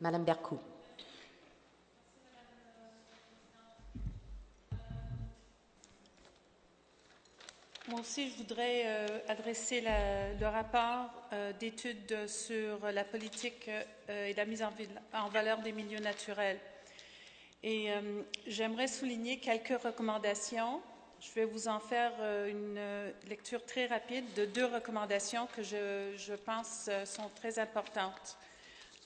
Madame Bercoux. Moi aussi, je voudrais adresser le rapport d'études sur la politique et la mise en valeur des milieux naturels. Et j'aimerais souligner quelques recommandations. Je vais vous en faire une lecture très rapide de 2 recommandations que je pense sont très importantes.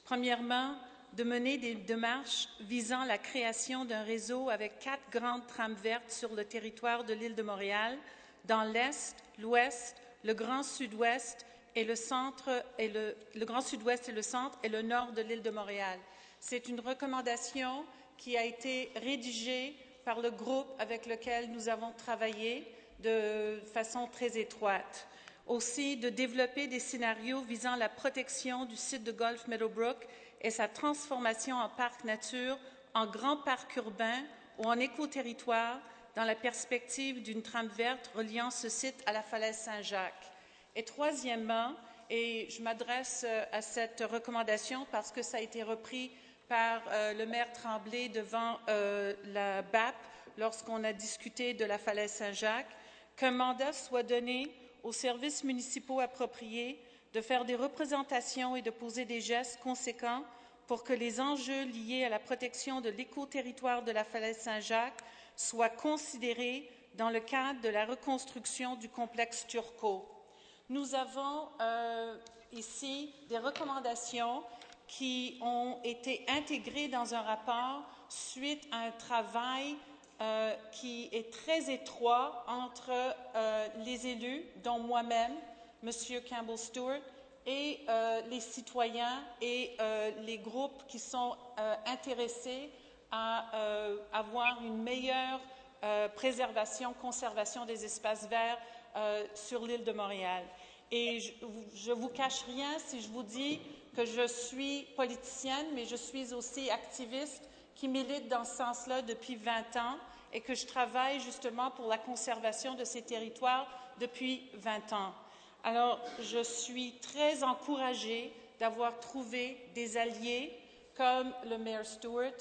Premièrement, de mener des démarches visant la création d'un réseau avec 4 grandes trames vertes sur le territoire de l'île de Montréal, dans l'Est, l'Ouest, le Grand Sud-Ouest et le centre et le Grand Sud-Ouest et le centre et le nord de l'île de Montréal. C'est une recommandation qui a été rédigée par le groupe avec lequel nous avons travaillé de façon très étroite. Aussi, de développer des scénarios visant la protection du site de Gulf Meadowbrook et sa transformation en parc nature, en grand parc urbain ou en écoterritoire, dans la perspective d'une trame verte reliant ce site à la falaise Saint-Jacques. Et troisièmement, et je m'adresse à cette recommandation parce que ça a été repris par le maire Tremblay devant la BAP lorsqu'on a discuté de la falaise Saint-Jacques, qu'un mandat soit donné aux services municipaux appropriés de faire des représentations et de poser des gestes conséquents pour que les enjeux liés à la protection de l'écoterritoire de la falaise Saint-Jacques soient considérés dans le cadre de la reconstruction du complexe Turcot. Nous avons ici des recommandations qui ont été intégrées dans un rapport suite à un travail qui est très étroit entre les élus, dont moi-même, M. Campbell Stewart, et les citoyens et les groupes qui sont intéressés à avoir une meilleure conservation des espaces verts sur l'île de Montréal. Et je ne vous cache rien si je vous dis que je suis politicienne, mais je suis aussi activiste qui milite dans ce sens-là depuis 20 ans et que je travaille justement pour la conservation de ces territoires depuis 20 ans. Alors, je suis très encouragée d'avoir trouvé des alliés comme le maire Stewart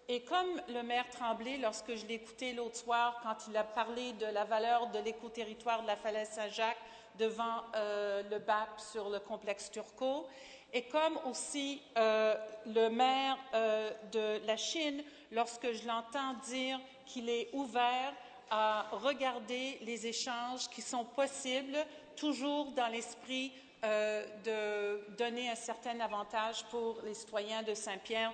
et comme le maire Tremblay, lorsque je l'ai écouté l'autre soir quand il a parlé de la valeur de l'écoterritoire de la falaise Saint-Jacques devant le BAP sur le complexe Turcot, et comme aussi le maire de la Chine, lorsque je l'entends dire qu'il est ouvert à regarder les échanges qui sont possibles, toujours dans l'esprit de donner un certain avantage pour les citoyens de Saint-Pierre.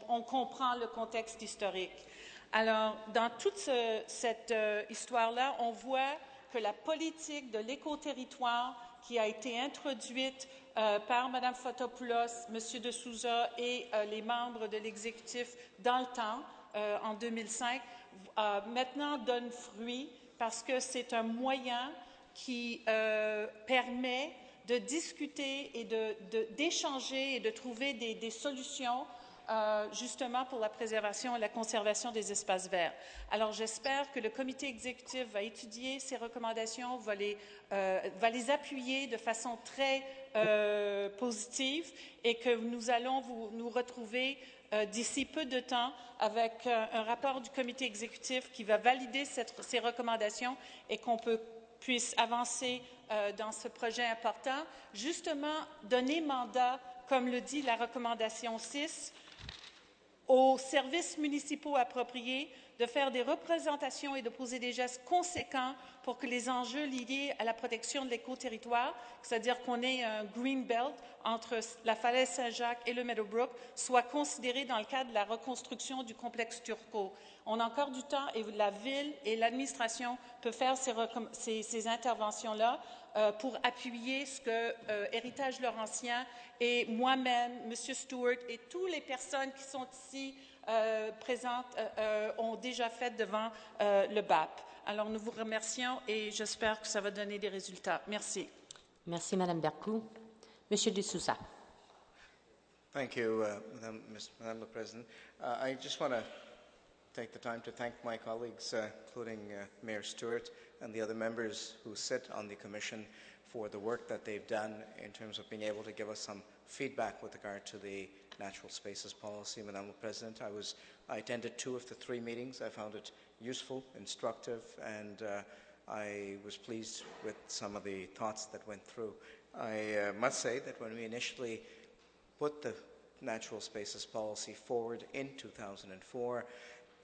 On comprend le contexte historique. Alors, dans toute cette histoire-là, on voit que la politique de l'écoterritoire qui a été introduite par Mme Fotopoulos, M. De Souza et les membres de l'exécutif dans le temps, en 2005, maintenant donne fruit parce que c'est un moyen qui permet de discuter et d'échanger et de trouver des solutions justement pour la préservation et la conservation des espaces verts. Alors, j'espère que le comité exécutif va étudier ces recommandations, va les appuyer de façon très positive et que nous allons nous retrouver d'ici peu de temps avec un rapport du comité exécutif qui va valider ces recommandations et qu'on puisse avancer dans ce projet important. Justement, donner mandat, comme le dit la recommandation 6, aux services municipaux appropriés de faire des représentations et de poser des gestes conséquents pour que les enjeux liés à la protection de l'écoterritoire, c'est-à-dire qu'on ait un green belt entre la falaise Saint-Jacques et le Meadowbrook, soient considérés dans le cadre de la reconstruction du complexe Turcot. On a encore du temps et la Ville et l'administration peuvent faire ces interventions-là pour appuyer ce que Héritage Laurentien et moi-même, M. Stewart et toutes les personnes qui sont ici présentes ont déjà fait devant le BAP. Alors, nous vous remercions et j'espère que ça va donner des résultats. Merci. Merci, Mme Bercoux. M. De Souza. Thank you, Madam President. I just want to take the time to thank my colleagues, including Mayor Stewart and the other members who sit on the Commission for the work that they've done in terms of being able to give us some feedback with regard to the natural spaces policy, Madam President. I attended 2 of the 3 meetings. I found it useful, instructive, and I was pleased with some of the thoughts that went through. I must say that when we initially put the natural spaces policy forward in 2004,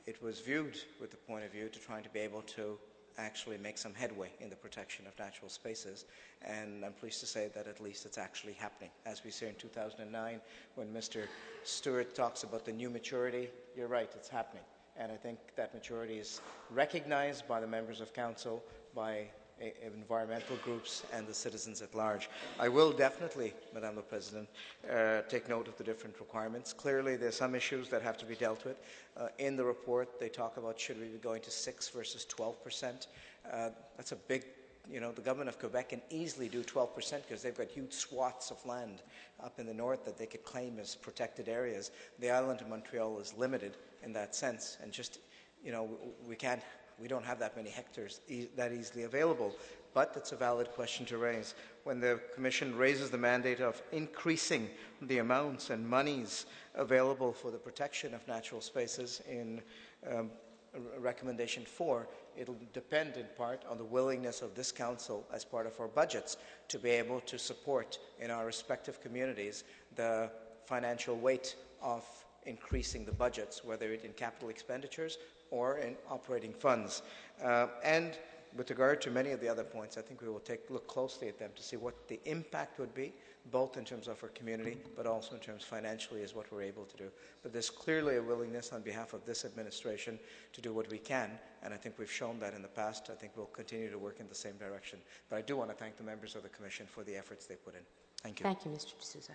it was viewed with the point of view to trying to be able to actually make some headway in the protection of natural spaces, and I'm pleased to say that at least it's actually happening. As we say in 2009, when Mr. Stewart talks about the new maturity, you're right, it's happening. And I think that maturity is recognized by the members of council, by environmental groups and the citizens at large. I will definitely, Madam President, take note of the different requirements. Clearly, there's some issues that have to be dealt with. In the report, they talk about should we be going to 6 versus 12%. That's a big, the government of Quebec can easily do 12% because they've got huge swaths of land up in the north that they could claim as protected areas. The island of Montreal is limited in that sense, and just, we don't have that many hectares that easily available, but it's a valid question to raise. When the Commission raises the mandate of increasing the amounts and monies available for the protection of natural spaces in recommendation 4, it'll depend in part on the willingness of this Council as part of our budgets to be able to support in our respective communities the financial weight of increasing the budgets, whether it in capital expenditures or in operating funds. And with regard to many of the other points, I think we will look closely at them to see what the impact would be, both in terms of our community, but also in terms financially as what we're able to do. But there's clearly a willingness on behalf of this administration to do what we can, and I think we've shown that in the past. I think we'll continue to work in the same direction. But I do want to thank the members of the Commission for the efforts they put in. Thank you. Thank you, Mr. D'Souza.